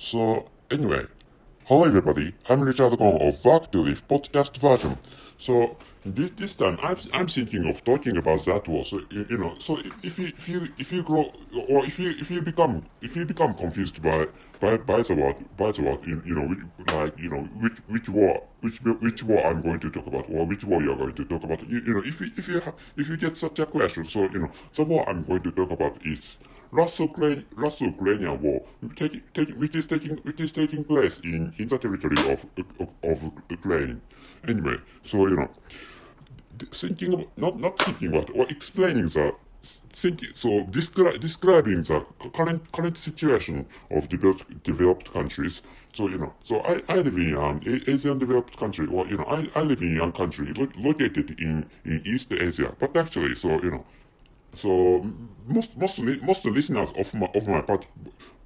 So, anyway, hello everybody, I'm Richard Gong of Work to Live podcast version. So, this time I'm thinking of talking about that war. So, so if you grow, or if you become confused by the word, which war, which war I'm going to talk about, or which war you're going to talk about, if you get such a question, so, the war I'm going to talk about is Russo-Ukrainian War, which is taking place in the territory of Ukraine. Anyway, so thinking not thinking about or explaining the thinking so describing the current situation of developed countries. So I live in an Asian developed country, or I live in a country located in East Asia, but actually, so most listeners of my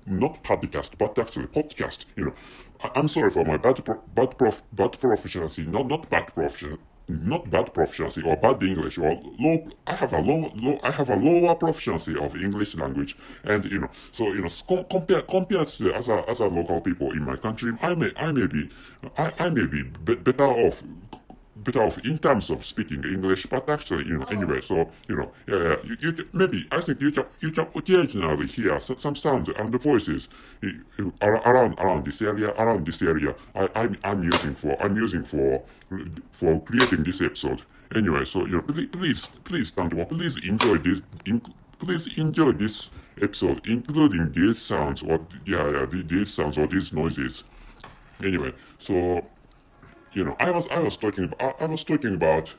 not podcast, but actually podcast. I'm sorry for my bad proficiency, not bad proficiency, not bad proficiency or bad English or low. I have a lower proficiency of English language, and compared to the other local people in my country, I may be better off in terms of speaking English, but actually, anyway, so, maybe, I think you can occasionally hear some sounds and the voices around this area, I'm using for creating this episode. Anyway, so, please stand up, please enjoy this episode, including these sounds, or, these sounds or these noises. Anyway, so, I was talking about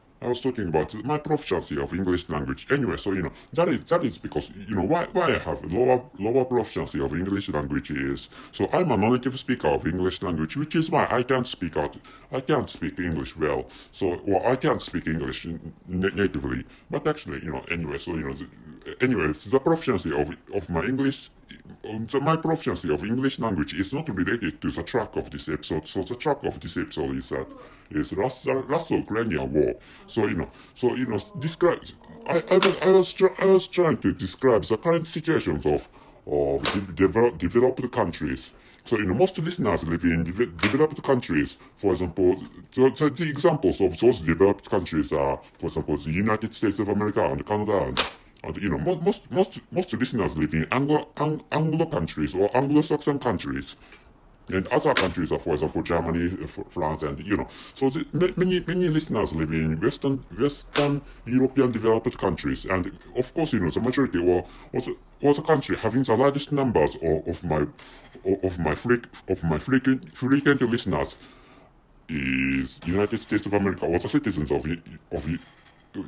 my proficiency of English language. Anyway, so that is because why I have lower proficiency of English language is, so I'm a non-native speaker of English language, which is why I can't speak English well. So, or I can't speak English natively. But actually, anyway, so anyway, the proficiency of my English. So my proficiency of English language is not related to the track of this episode. So the track of this episode is Russo-Ukrainian War. So describe. I was trying to describe the current situations of developed countries. So most listeners live in developed countries. For example, the examples of those developed countries are, for example, the United States of America and Canada, and most listeners live in Anglo countries or Anglo-Saxon countries, and other countries are, for example, Germany, France, and so many listeners live in Western European developed countries, and of course, the majority was a country having the largest numbers of my frequent listeners is United States of America, or the citizens of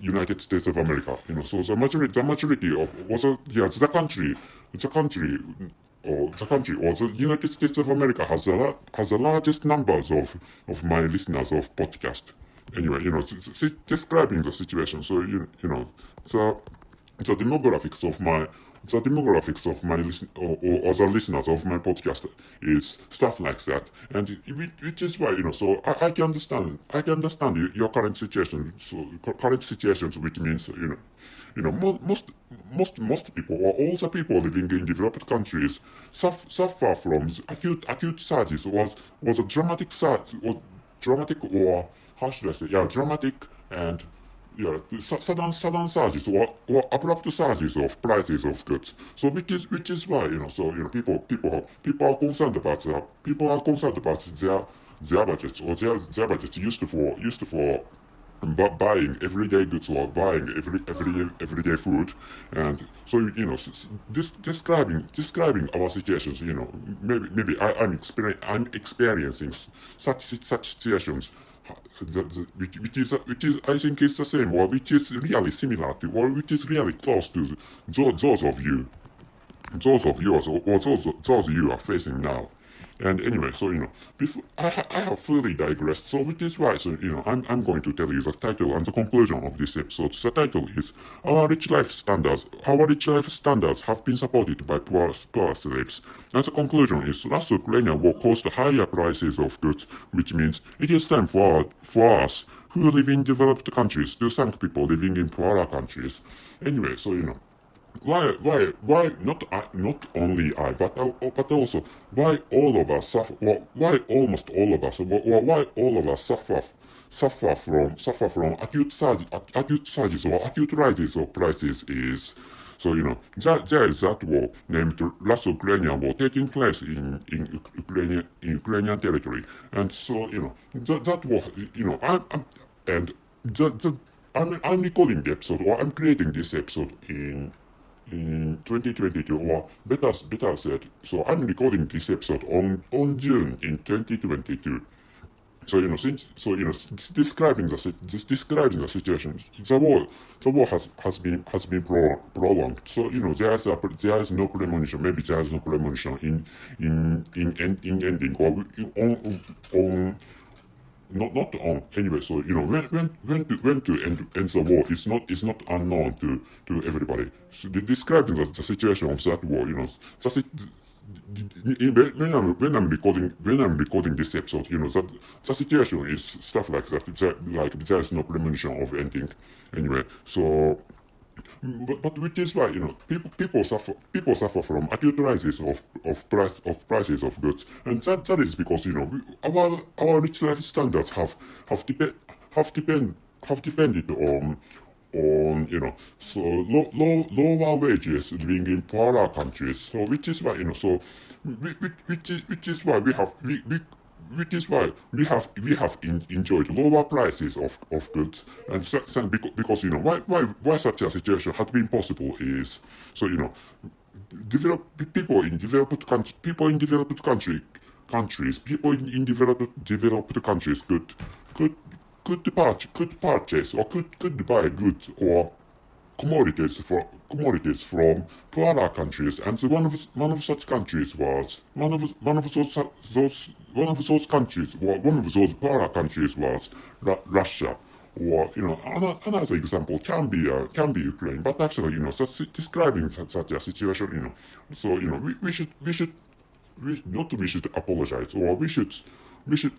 United States of America. So the majority of was the country or the United States of America has the largest numbers of my listeners of podcast. Anyway, describing the situation. So the demographics of my or other listeners of my podcast is stuff like that, and which is why so I can understand your current situation. So current situations, which means most people, or all the people living in developed countries, suffer from acute surges, was a dramatic surge, or dramatic, or how should I say, dramatic, and sudden surges, or abrupt surges of prices of goods. So which is why people are concerned about their budgets, or their budgets used for buying everyday goods, or buying everyday food. And so describing our situations, maybe I'm experiencing such situations, which is I think is the same, or which is really similar to, or which is really close to those of yours, or those you are facing now. And anyway, so before I have fully digressed, so which is why, so I'm going to tell you the title and the conclusion of this episode. The title is Our Rich Life Standards have been supported by poor slaves. And the conclusion is Russo-Ukrainian War caused higher prices of goods, which means it is time for us who live in developed countries to thank people living in poorer countries. Anyway, so why not only I, but also why all of us suffer, why almost all of us, why all of us suffer from acute surges or acute rises of prices is, so there is that war named Russo-Ukrainian war taking place in Ukrainian territory, and so that war, and the I'm recording the episode, or I'm creating this episode in 2022, or better said, so I'm recording this episode on June in 2022. So describing the situation, the war has been prolonged. So there is no premonition. Maybe there is no premonition in ending, or on not on anyway. So when to end the war is not unknown to everybody. So describing the situation of that war, just when I'm recording this episode, that the situation is stuff like that. Like there is no premonition of ending anyway. So but which is why people suffer from acute rises of prices of goods, and that is because our rich life standards have depend have depend have depended on so lower wages living in poorer countries. So which is why which is why which is why we have enjoyed lower prices of goods, and because why such a situation had been possible is, so develop people in developed countries developed countries could purchase or could buy goods or commodities from poorer countries, and so one of such countries was one of those countries, one of those poorer countries was Russia. Or another example can be Ukraine, but actually describing such a situation, so we should apologize, or we should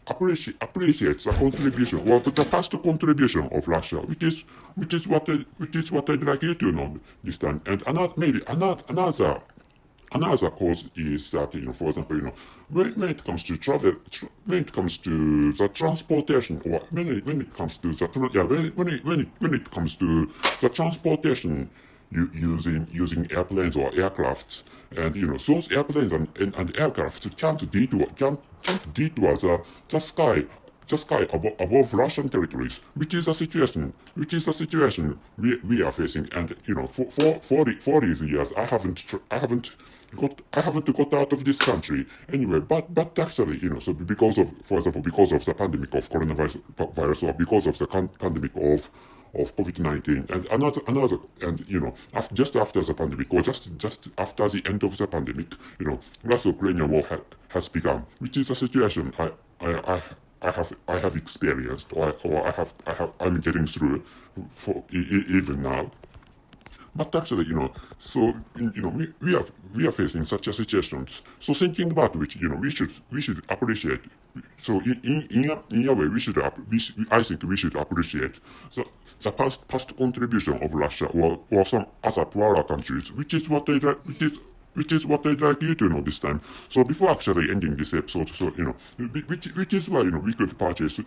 appreciate the contribution, or the past contribution of Russia, which is what I'd like you to know this time. And another cause is that, for example, when it comes to travel, when it comes to the transportation, or when it comes to the when it comes to the transportation using airplanes or aircrafts, and those airplanes and aircrafts can't detour the sky above Russian territories, which is a situation we are facing. And for these years I haven't got out of this country anyway, but actually, so because of, for example, because of the pandemic of coronavirus, or because of the pandemic of COVID-19, and another, and just after the pandemic, or just after the end of the pandemic, Russo-Ukrainian war has begun, which is a situation I have experienced, or I'm getting through for even now. But actually, so we are facing such a situations. So thinking about which, we should appreciate. So in a way, I think we should appreciate the past contribution of Russia, or some other poorer countries, which is what I'd like you to know this time. So before actually ending this episode, so which is why we could purchase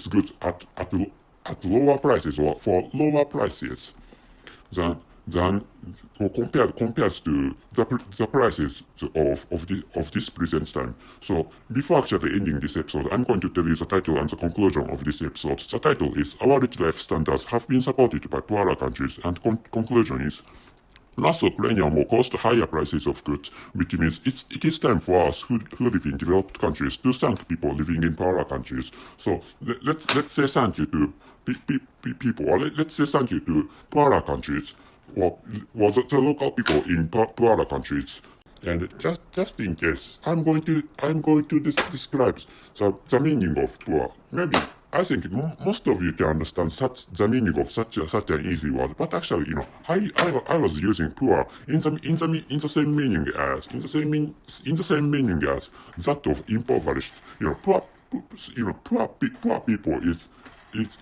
goods at lower prices, or for lower prices than compared to the prices of this present time. So before actually ending this episode, I'm going to tell you the title and the conclusion of this episode. The title is "Our Rich Life Standards Have Been Supported by Poorer Countries," and conclusion is Russo-Ukrainian will cost higher prices of goods, which means it is time for us who live in developed countries to thank people living in poorer countries. So let's say thank you to people, or let's say thank you to poorer countries, or the local people in poorer countries. And just in case, I'm going to describe the meaning of poor. Maybe I think most of you can understand the meaning of such an easy word, but actually, I was using poor in the same meaning as that of impoverished. Poor people is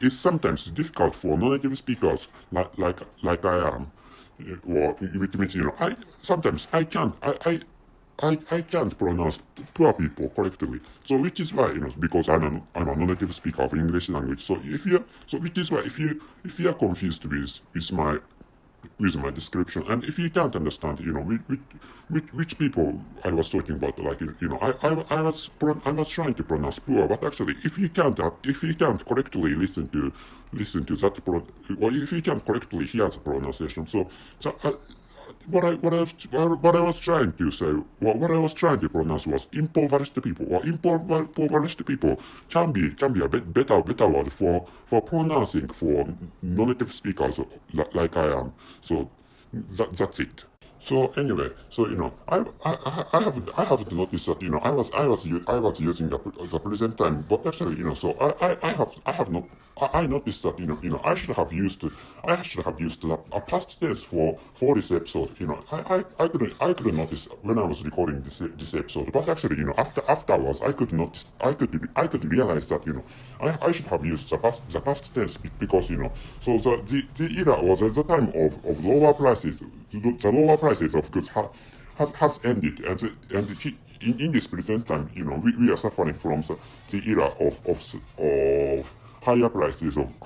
sometimes difficult for non-native speakers like I am Or which means, I sometimes I can't pronounce poor people correctly. So which is why, because I'm a non-native speaker of English language. So which is why if you are confused with my description, and if you can't understand, which people I was talking about, like, I was trying to pronounce poor, but actually, if you can't correctly listen to that or if you can't correctly hear the pronunciation, so what I was trying to say, what I was trying to pronounce was impoverished people, or impoverished people can be a better word for pronouncing for non-native speakers like I am. So that's it. So anyway, so I have noticed that I was using the present time, but actually, so I have not I noticed that I should have used a past tense for this episode. I couldn't notice when I was recording this episode, but actually, afterwards I could realize that I should have used the past tense because so the era was at the time of lower prices. The lower prices of goods has ended, in this present time, we are suffering from the era of higher prices of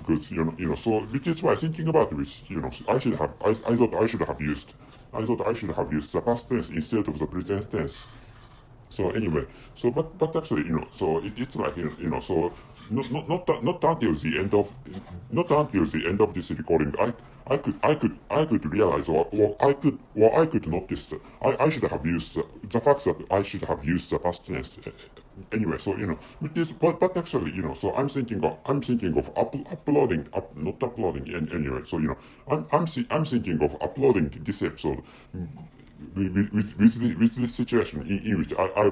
goods, so which is why thinking about which, I thought I should have used the past tense instead of the present tense. So anyway, so but actually, so it's like, so not until the end of this recording, I could realize, or I could notice that I should have used the fact that I should have used the past tense. Anyway, so with this, but actually, so I'm thinking of not uploading, anyway. So I'm thinking of uploading this episode with this situation in which I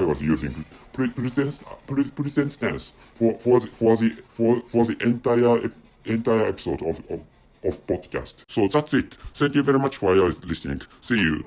was using present tense for the entire episode of podcast. So that's it. Thank you very much for your listening. See you.